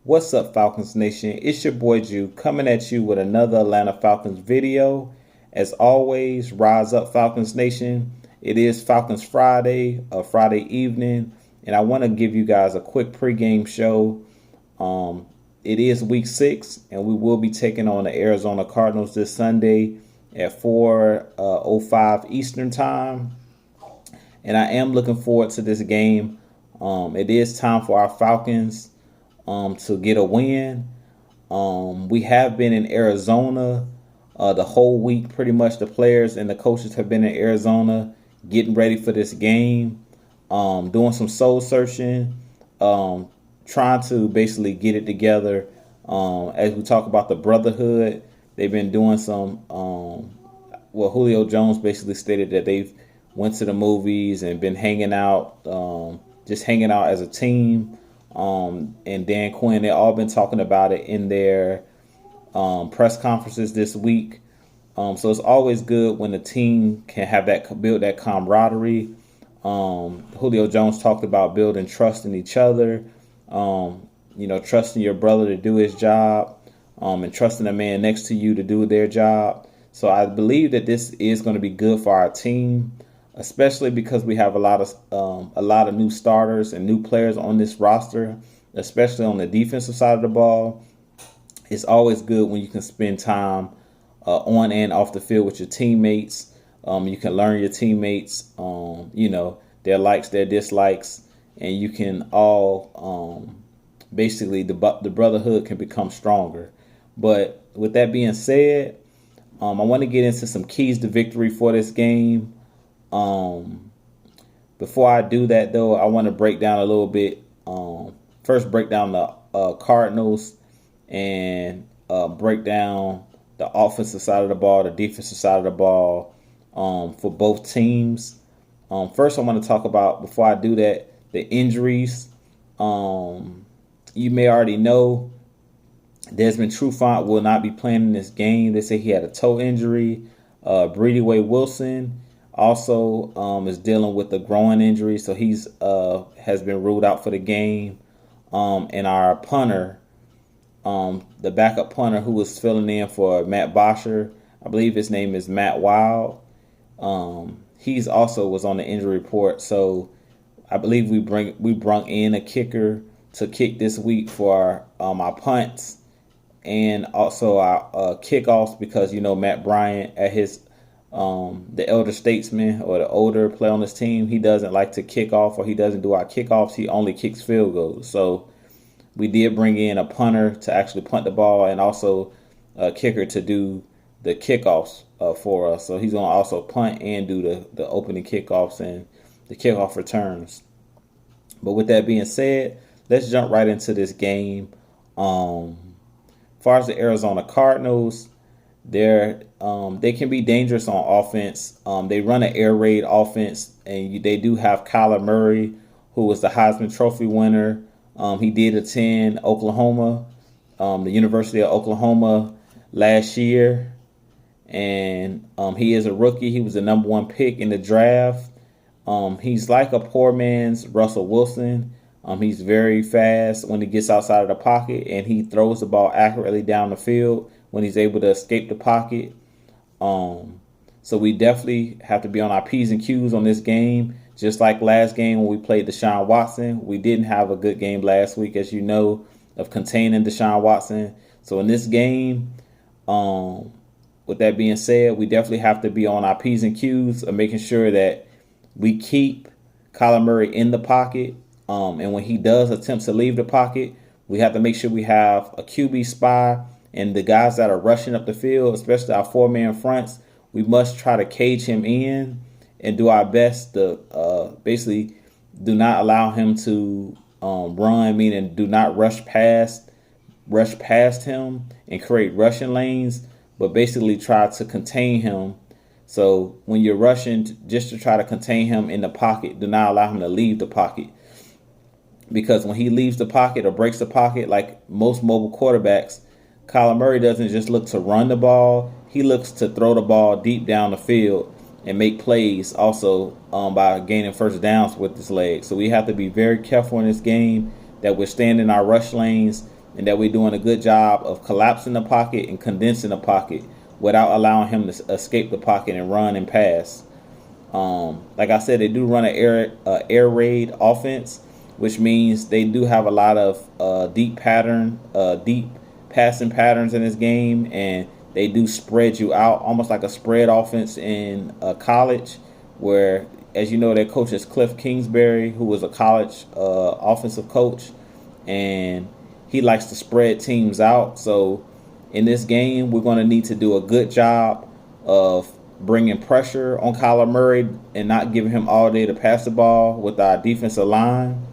What's up, Falcons Nation? It's your boy Jew coming at you with another Atlanta Falcons video. As always, rise up, Falcons Nation. It is Falcons Friday, a Friday evening, and I want to give you guys a quick pregame show. It is week 6, and we will be taking on the Arizona Cardinals this Sunday at 4:05 Eastern Time. And I am looking forward to this game. It is time for our Falcons to get a win. We have been in Arizona the whole week. Pretty much the players and the coaches have been in Arizona getting ready for this game, doing some soul searching, trying to basically get it together. As we talk about the brotherhood, they've been doing some, Julio Jones basically stated that they've went to the movies and been hanging out, just hanging out as a team. And Dan Quinn, they've all been talking about it in their press conferences this week. So it's always good when the team can have that, build that camaraderie. Julio Jones talked about building trust in each other, trusting your brother to do his job, and trusting the man next to you to do their job. So I believe that this is going to be good for our team, especially because we have a lot of new starters and new players on this roster, especially on the defensive side of the ball. It's always good when you can spend time on and off the field with your teammates. You can learn your teammates, their likes, their dislikes, and you can all basically the brotherhood can become stronger. But with that being said, I want to get into some keys to victory for this game. Before I do that, though, I want to break down a little bit. First, break down the Cardinals and break down the offensive side of the ball, the defensive side of the ball for both teams. First, I want to talk about, before I do that, the injuries. You may already know Desmond Trufant will not be playing in this game. They say he had a toe injury. Brady Way Wilson also is dealing with a groin injury, so he's has been ruled out for the game. And our punter, the backup punter who was filling in for Matt Bosher, I believe his name is Matt Wild. He's also was on the injury report, so I believe we brought in a kicker to kick this week for our punts and also our kickoffs, because Matt Bryant at his the elder statesman or the older player on this team, he doesn't like to kick off, or he doesn't do our kickoffs. He only kicks field goals. So we did bring in a punter to actually punt the ball, and also a kicker to do the kickoffs for us. So he's going to also punt and do the opening kickoffs and the kickoff returns. But with that being said, let's jump right into this game. As far as the Arizona Cardinals, they can be dangerous on offense. They run an air raid offense, and they do have Kyler Murray, who was the Heisman Trophy winner. He did attend Oklahoma, the University of Oklahoma last year, and he is a rookie. He was the number 1 pick in the draft. He's like a poor man's Russell Wilson. He's very fast when he gets outside of the pocket, and he throws the ball accurately down the field when he's able to escape the pocket. So we definitely have to be on our P's and Q's on this game. Just like last game when we played Deshaun Watson, we didn't have a good game last week, as you know, of containing Deshaun Watson. So in this game, with that being said, we definitely have to be on our P's and Q's of making sure that we keep Kyler Murray in the pocket. And when he does attempt to leave the pocket, we have to make sure we have a QB spy, and the guys that are rushing up the field, especially our 4-man fronts, we must try to cage him in and do our best to basically do not allow him to run, meaning do not rush past him and create rushing lanes, but basically try to contain him. So when you're rushing, just to try to contain him in the pocket, do not allow him to leave the pocket. Because when he leaves the pocket or breaks the pocket, like most mobile quarterbacks, Kyler Murray doesn't just look to run the ball. He looks to throw the ball deep down the field and make plays also by gaining first downs with his legs. So we have to be very careful in this game that we're staying in our rush lanes and that we're doing a good job of collapsing the pocket and condensing the pocket without allowing him to escape the pocket and run and pass. Like I said, they do run an air raid offense, which means they do have a lot of deep passing patterns in this game, and they do spread you out, almost like a spread offense in college, where, as you know, their coach is Cliff Kingsbury, who was a college offensive coach, and he likes to spread teams out. So in this game, we're going to need to do a good job of bringing pressure on Kyler Murray and not giving him all day to pass the ball with our defensive line.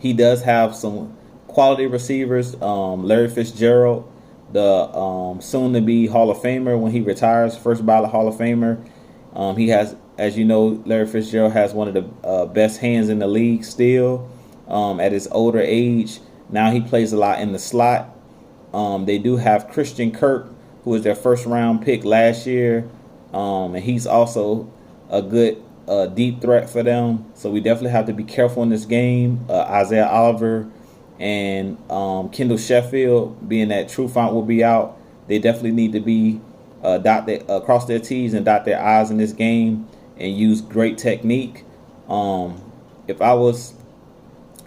He does have some quality receivers. Larry Fitzgerald, the soon-to-be Hall of Famer when he retires, first ballot Hall of Famer. He has, as you know, Larry Fitzgerald has one of the best hands in the league still at his older age. Now he plays a lot in the slot. They do have Christian Kirk, who was their first-round pick last year, and he's also a good deep threat for them. So we definitely have to be careful in this game. Isaiah Oliver and Kendall Sheffield, being that Trufant will be out, they definitely need to be cross their T's and dot their I's in this game and use great technique. If I was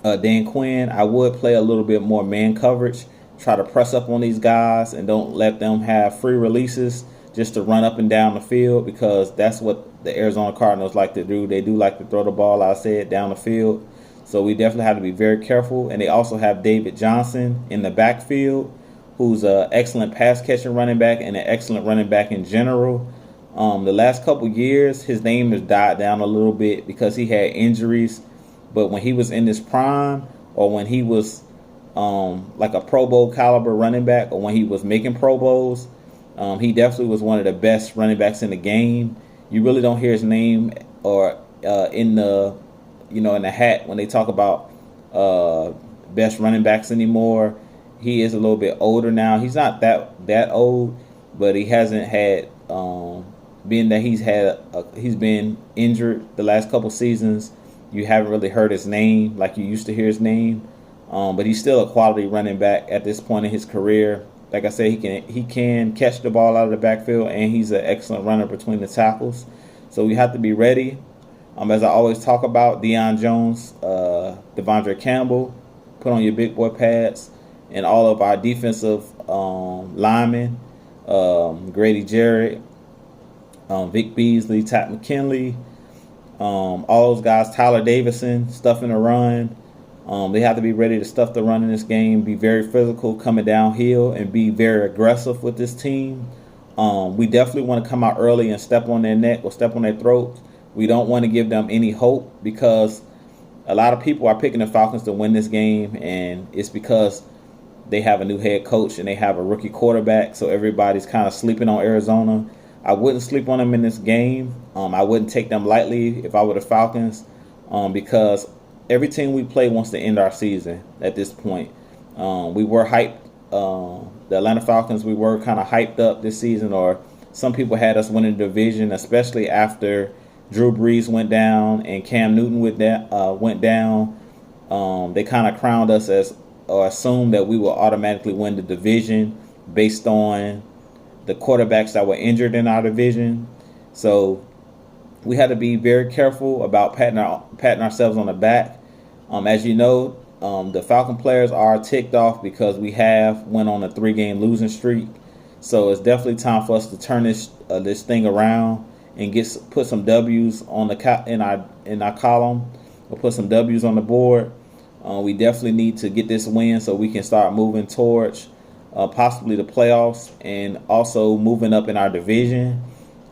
Dan Quinn, I would play a little bit more man coverage, try to press up on these guys and don't let them have free releases just to run up and down the field, because that's what the Arizona Cardinals like to do. They do like to throw the ball, I said, down the field. So we definitely have to be very careful. And they also have David Johnson in the backfield, who's an excellent pass-catching running back and an excellent running back in general. The last couple years, his name has died down a little bit because he had injuries. But when he was in his prime, or when he was like a Pro Bowl caliber running back, or when he was making Pro Bowls, he definitely was one of the best running backs in the game. You really don't hear his name or in the hat when they talk about best running backs anymore. He is a little bit older now. He's not that old, but he hasn't had being that he's been injured the last couple seasons. You haven't really heard his name like you used to hear his name. But he's still a quality running back at this point in his career. Like I said, he can catch the ball out of the backfield, and he's an excellent runner between the tackles. So we have to be ready. As I always talk about, Deion Jones, Devondre Campbell, put on your big boy pads, and all of our defensive linemen, Grady Jarrett, Vic Beasley, Pat McKinley, all those guys, Tyler Davison, stuffing the run. They have to be ready to stuff the run in this game, be very physical coming downhill, and be very aggressive with this team. We definitely want to come out early and step on their neck or step on their throats. We don't want to give them any hope, because a lot of people are picking the Falcons to win this game, and it's because they have a new head coach and they have a rookie quarterback, so everybody's kind of sleeping on Arizona. I wouldn't sleep on them in this game. I wouldn't take them lightly if I were the Falcons, because every team we play wants to end our season at this point. We were hyped. The Atlanta Falcons, we were kind of hyped up this season, or some people had us winning the division, especially after Drew Brees went down and Cam Newton went down. They kind of crowned us as, or assumed that we will automatically win the division based on the quarterbacks that were injured in our division. So we had to be very careful about patting ourselves on the back. As you know, the Falcon players are ticked off because we have went on a 3-game losing streak. So it's definitely time for us to turn this thing around and put some W's on in our column, or put some W's on the board. We definitely need to get this win so we can start moving towards possibly the playoffs, and also moving up in our division.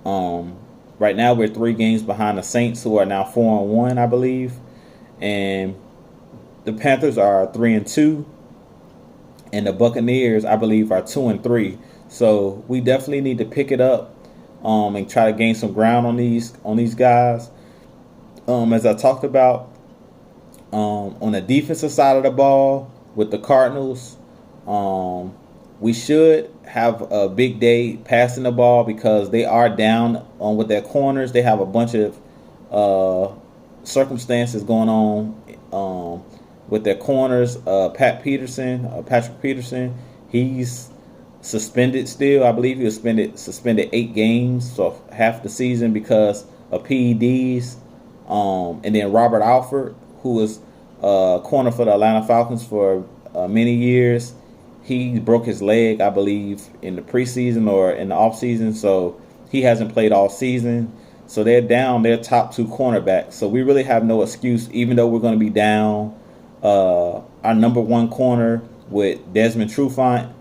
Right now we're 3 games behind the Saints, who are now 4-1, I believe, and the Panthers are 3-2, and the Buccaneers, I believe, are 2-3. So we definitely need to pick it up and try to gain some ground on these guys. As I talked about, on the defensive side of the ball with the Cardinals, we should have a big day passing the ball, because they are down with their corners. They have a bunch of circumstances going on with their corners. Patrick Peterson, he's suspended still. I believe he was suspended 8 games, so half the season because of PEDs. And then Robert Alford, who was corner for the Atlanta Falcons for many years, he broke his leg, I believe, in the preseason or in the offseason, so he hasn't played all season. So they're down their top 2 cornerbacks. So we really have no excuse, even though we're going to be down our number 1 corner with Desmond Trufant.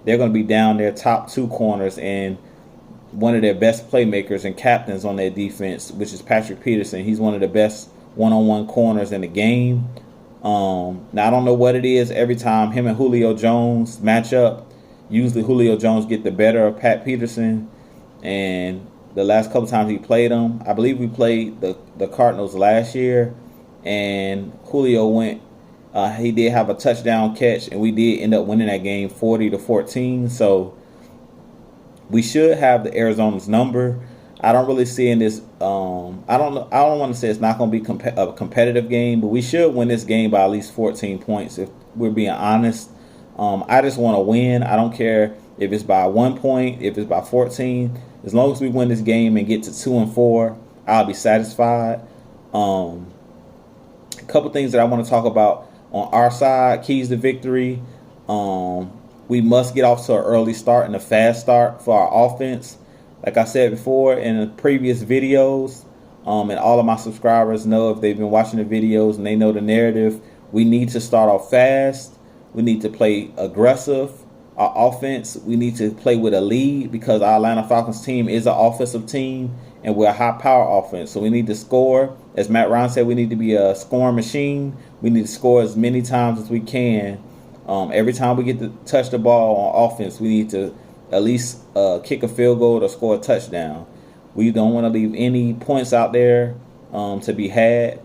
They're going to be down their top 2 corners and one of their best playmakers and captains on their defense, which is Patrick Peterson. He's one of the best one-on-one corners in the game. Now, I don't know what it is every time him and Julio Jones match up. Usually Julio Jones get the better of Pat Peterson. And the last couple times he played him, I believe we played the Cardinals last year. And Julio went, he did have a touchdown catch, and we did end up winning that game 40-14. So we should have the Arizona's number. I don't really see in this. I don't want to say it's not going to be a competitive game, but we should win this game by at least 14 points if we're being honest. I just want to win. I don't care if it's by 1 point, if it's by 14. As long as we win this game and get to 2-4, I'll be satisfied. A couple things that I want to talk about on our side, keys to victory. We must get off to an early start and a fast start for our offense. Like I said before in the previous videos, and all of my subscribers know if they've been watching the videos and they know the narrative, we need to start off fast. We need to play aggressive. Our offense, we need to play with a lead because our Atlanta Falcons team is an offensive team and we're a high-power offense. So we need to score. As Matt Ryan said, we need to be a scoring machine. We need to score as many times as we can. Every time we get to touch the ball on offense, we need to at least kick a field goal or score a touchdown. We don't want to leave any points out there to be had.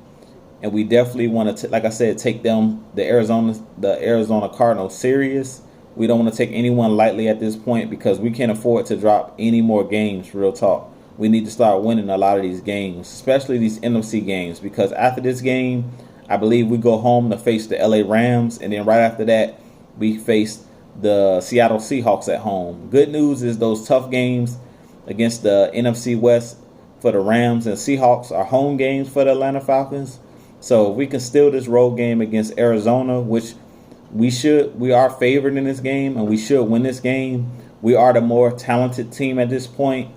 And we definitely want to, like I said, take the Arizona Cardinals serious. We don't want to take anyone lightly at this point because we can't afford to drop any more games, real talk. We need to start winning a lot of these games, especially these NFC games, because after this game, I believe we go home to face the LA Rams, and then right after that, we face the Seattle Seahawks at home. Good news is those tough games against the NFC West for the Rams and Seahawks are home games for the Atlanta Falcons. So if we can steal this road game against Arizona, which we are favored in this game, and we should win this game. We are the more talented team at this point.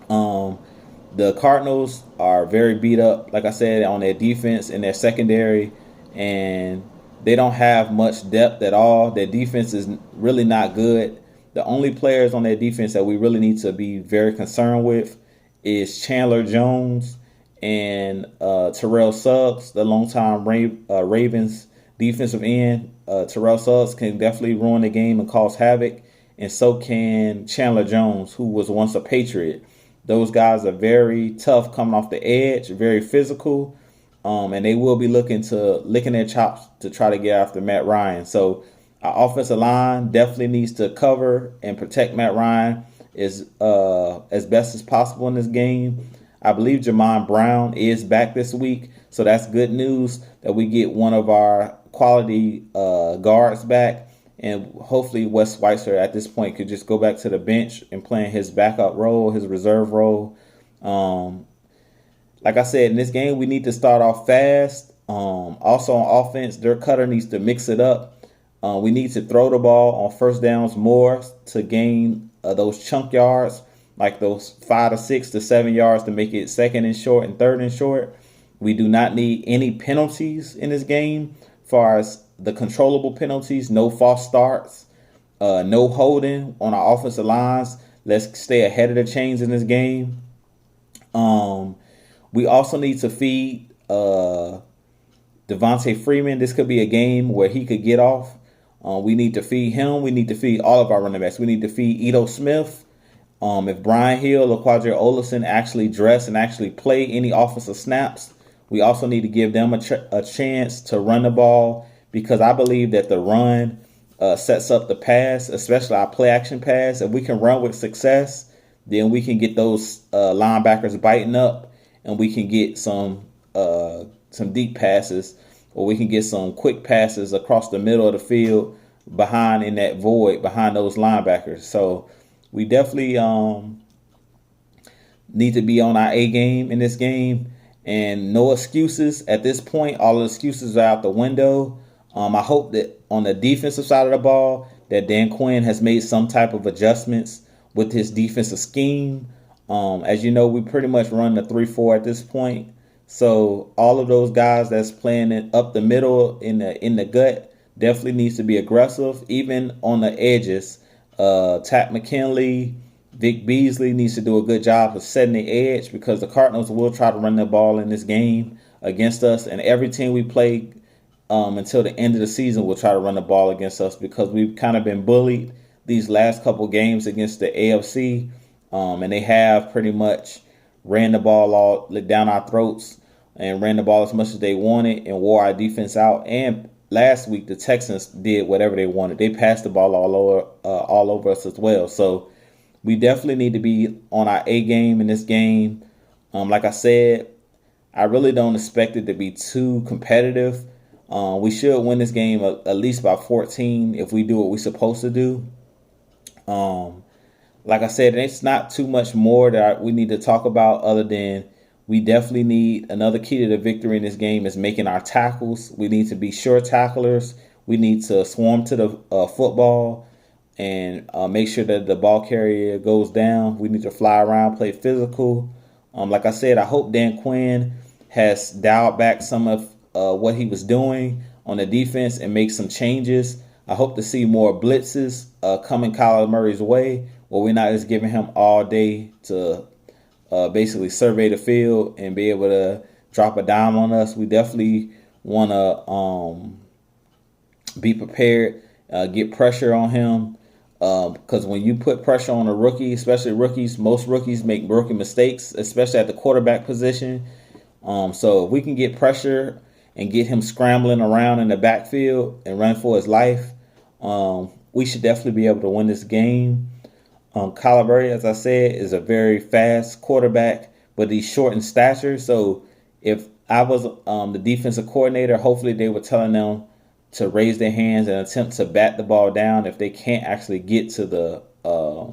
The Cardinals are very beat up, like I said, on their defense and their secondary, and they don't have much depth at all. Their defense is really not good. The only players on their defense that we really need to be very concerned with is Chandler Jones and Terrell Suggs, the longtime Ravens defensive end. Terrell Suggs can definitely ruin the game and cause havoc, and so can Chandler Jones, who was once a Patriot. Those guys are very tough coming off the edge, very physical, and they will be licking their chops to try to get after Matt Ryan. So our offensive line definitely needs to cover and protect Matt Ryan as best as possible in this game. I believe Jamon Brown is back this week, so that's good news that we get one of our quality guards back. And hopefully Wes Schweitzer at this point could just go back to the bench and play in his backup role, his reserve role. Like I said, in this game, we need to start off fast. Also on offense, Dirk Cutter needs to mix it up. We need to throw the ball on first downs more to gain those chunk yards, like those 5 to 6 to 7 yards to make it second and short and third and short. We do not need any penalties in this game as far as the controllable penalties, no false starts, no holding on our offensive lines. Let's stay ahead of the chains in this game. We also need to feed Devontae Freeman. This could be a game where he could get off. We need to feed him. We need to feed all of our running backs. We need to feed Ito Smith. If Brian Hill or Quadre Olison actually dress and actually play any offensive snaps, we also need to give them a chance to run the ball, because I believe that the run sets up the pass, especially our play action pass. If we can run with success, then we can get those linebackers biting up, and we can get some deep passes or we can get some quick passes across the middle of the field behind in that void behind those linebackers. So we definitely need to be on our A game in this game, and no excuses at this point. All the excuses are out the window. I hope that on the defensive side of the ball that Dan Quinn has made some type of adjustments with his defensive scheme. As you know, we pretty much run the 3-4 at this point. So all of those guys that's playing it up the middle in the gut definitely needs to be aggressive, even on the edges. Tack McKinley, Vic Beasley needs to do a good job of setting the edge, because the Cardinals will try to run the ball in this game against us, and every team we play until the end of the season will try to run the ball against us, because we've kind of been bullied these last couple games against the AFC, and they have pretty much ran the ball all down our throats and ran the ball as much as they wanted and wore our defense out. And last week the Texans did whatever they wanted. They passed the ball all over us as well. So we definitely need to be on our A game in this game. Like I said, I really don't expect it to be too competitive. We should win this game at least by 14 if we do what we're supposed to do. Like I said, it's not too much more that we need to talk about, other than we definitely need another key to the victory in this game is making our tackles. We need to be sure tacklers. We need to swarm to the football and make sure that the ball carrier goes down. We need to fly around, play physical. Like I said, I hope Dan Quinn has dialed back some of what he was doing on the defense and make some changes. I hope to see more blitzes coming Kyler Murray's way, where we're not just giving him all day to basically survey the field and be able to drop a dime on us. We definitely want to be prepared, get pressure on him, because when you put pressure on a rookie, especially rookies, most rookies make rookie mistakes, especially at the quarterback position. So if we can get pressure and get him scrambling around in the backfield and run for his life, we should definitely be able to win this game. Kyler Murray, as I said, is a very fast quarterback, but he's short in stature. So if I was the defensive coordinator, hopefully they were telling them to raise their hands and attempt to bat the ball down if they can't actually get to the I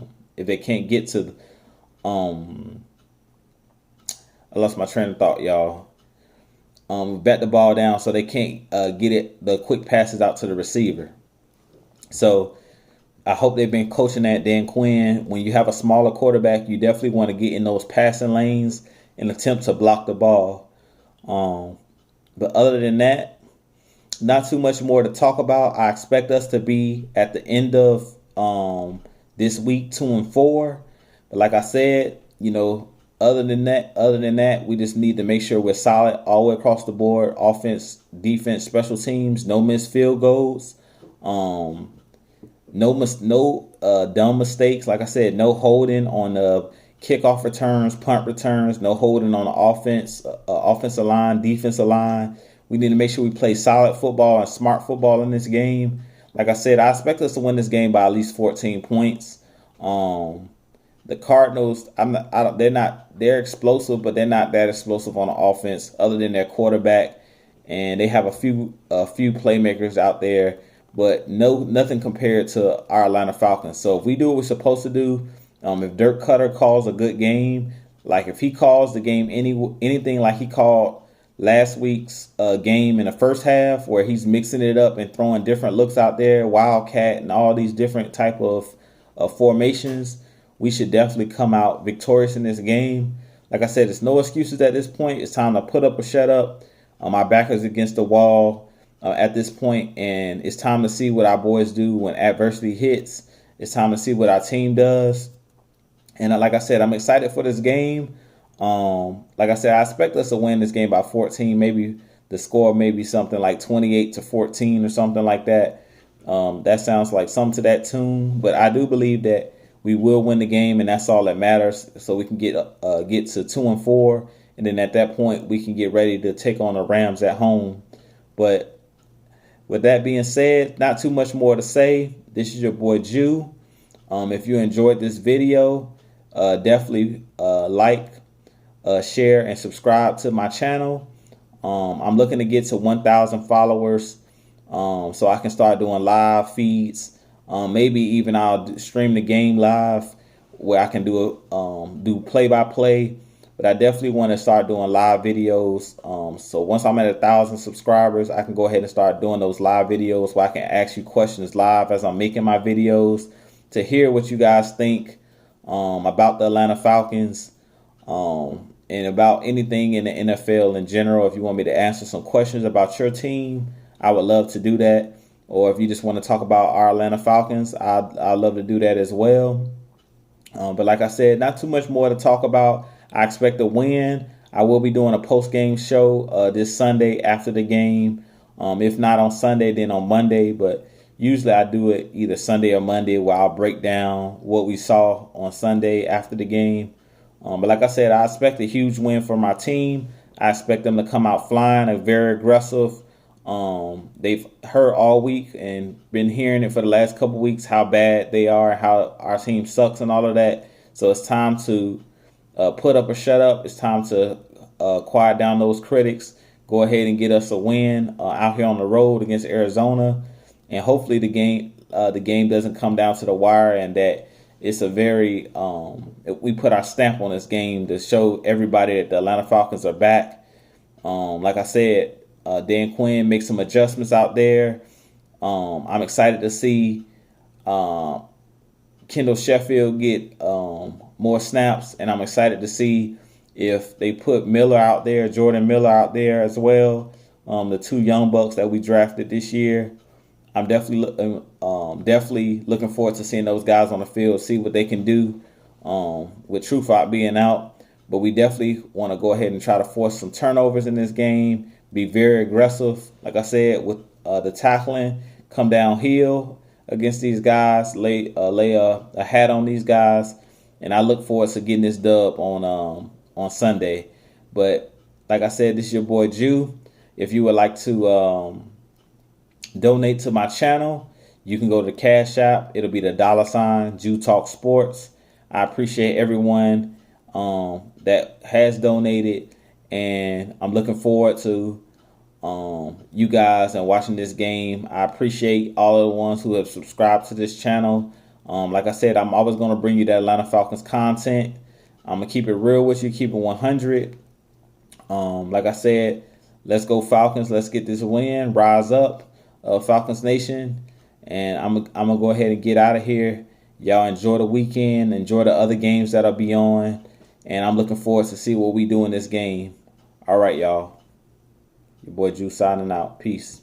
lost my train of thought, y'all. Bat the ball down so they can't get the quick passes out to the receiver. So I hope they've been coaching that Dan Quinn. When you have a smaller quarterback, you definitely want to get in those passing lanes and attempt to block the ball. But other than that, not too much more to talk about. I expect us to be at the end of this week 2-4. But like I said, other than that, we just need to make sure we're solid all the way across the board. Offense, defense, special teams, no missed field goals. No dumb mistakes. Like I said, no holding on the kickoff returns, punt returns, no holding on the offensive line, defensive line. We need to make sure we play solid football and smart football in this game. Like I said, I expect us to win this game by at least 14 points. The Cardinals, they're explosive, but they're not that explosive on the offense other than their quarterback. And they have a few playmakers out there, but nothing compared to our Atlanta Falcons. So if we do what we're supposed to do, if Dirk Cutter calls a good game, like if he calls the game anything like he called last week's game in the first half, where he's mixing it up and throwing different looks out there, wildcat and all these different type of formations, we should definitely come out victorious in this game. Like I said, there's no excuses at this point. It's time to put up or shut up. My back is against the wall at this point, and it's time to see what our boys do when adversity hits. It's time to see what our team does. And like I said, I'm excited for this game. Like I said, I expect us to win this game by 14. Maybe the score may be something like 28-14 or something like that. That sounds like something to that tune. But I do believe that we will win the game, and that's all that matters. So we can get to 2-4, and then at that point we can get ready to take on the Rams at home. But with that being said, not too much more to say. This is your boy Jew. If you enjoyed this video, definitely like, share, and subscribe to my channel. I'm looking to get to 1,000 followers, so I can start doing live feeds. Maybe even I'll stream the game live, where I can do play by play. But I definitely want to start doing live videos. So once I'm at 1,000 subscribers, I can go ahead and start doing those live videos where I can ask you questions live as I'm making my videos, to hear what you guys think about the Atlanta Falcons, and about anything in the NFL in general. If you want me to answer some questions about your team, I would love to do that. Or if you just want to talk about our Atlanta Falcons, I'd love to do that as well. But like I said, not too much more to talk about. I expect a win. I will be doing a post-game show this Sunday after the game. If not on Sunday, then on Monday. But usually I do it either Sunday or Monday, where I'll break down what we saw on Sunday after the game. But like I said, I expect a huge win for my team. I expect them to come out flying, a very aggressive. They've heard all week and been hearing it for the last couple weeks how bad they are, how our team sucks and all of that. So it's time to put up or shut up. It's time to quiet down those critics. Go ahead and get us a win out here on the road against Arizona, and hopefully the game doesn't come down to the wire, and that it's a very we put our stamp on this game to show everybody that the Atlanta Falcons are back. Like I said, Dan Quinn make some adjustments out there. I'm excited to see Kendall Sheffield get more snaps, and I'm excited to see if they put Miller out there, Jordan Miller out there as well. The two young bucks that we drafted this year. I'm definitely looking forward to seeing those guys on the field, see what they can do with Trufant being out. But we definitely want to go ahead and try to force some turnovers in this game, be very aggressive, like I said, with the tackling, come downhill against these guys, lay a hat on these guys, and I look forward to getting this dub on Sunday. But like I said, this is your boy Jew. If you would like to donate to my channel, you can go to the Cash App. It'll be the $ Jew Talk Sports. I appreciate everyone that has donated, and I'm looking forward to you guys and watching this game. I appreciate all of the ones who have subscribed to this channel. Like I said, I'm always going to bring you that Atlanta Falcons content. I'm going to keep it real with you, keep it 100. Like I said, let's go Falcons. Let's get this win. Rise up, Falcons Nation. And I'm going to go ahead and get out of here. Y'all enjoy the weekend. Enjoy the other games that'll be on. And I'm looking forward to see what we do in this game. All right, y'all. Your boy Drew signing out. Peace.